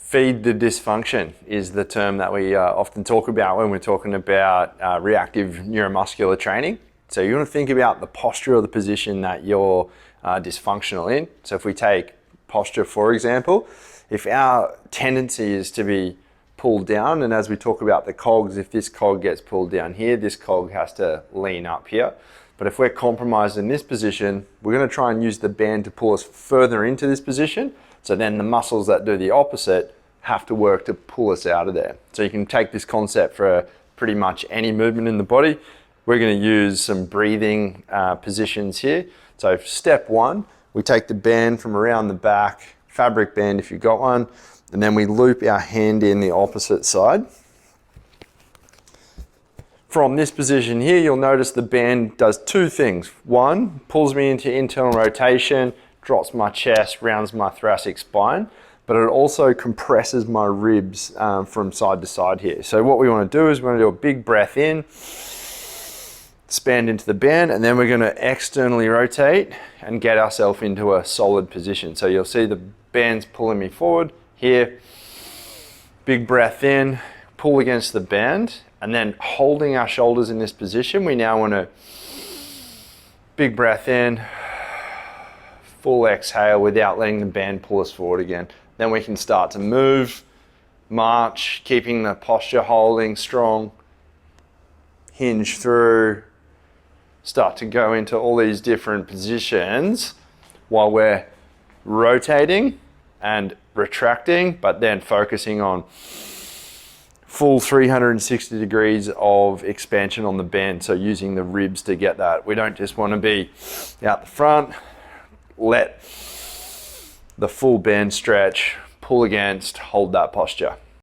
Feed the dysfunction is the term that we often talk about when we're talking about reactive neuromuscular training. So you want to think about the posture or the position that you're dysfunctional in. So if we take posture, for example, if our tendency is to be pulled down, and as we talk about the cogs, if this cog gets pulled down here, this cog has to lean up here. But if we're compromised in this position, we're going to try and use the band to pull us further into this position. So then the muscles that do the opposite have to work to pull us out of there. So you can take this concept for pretty much any movement in the body. We're going to use some breathing positions here. So step one, we take the band from around the back, fabric band if you've got one, and then we loop our hand in the opposite side. From this position here, you'll notice the band does two things. One, pulls me into internal rotation, drops my chest, rounds my thoracic spine, but it also compresses my ribs from side to side here. So what we want to do is we're going to do a big breath in, expand into the band, and then we're going to externally rotate and get ourselves into a solid position. So you'll see the band's pulling me forward here, big breath in, pull against the band, and then holding our shoulders in this position, we now want to big breath in, full exhale without letting the band pull us forward again. Then we can start to move, march, keeping the posture holding strong, hinge through, start to go into all these different positions while we're rotating and retracting, but then focusing on full 360 degrees of expansion on the band. So using the ribs to get that. We don't just want to be out the front, let the full band stretch, pull against, hold that posture.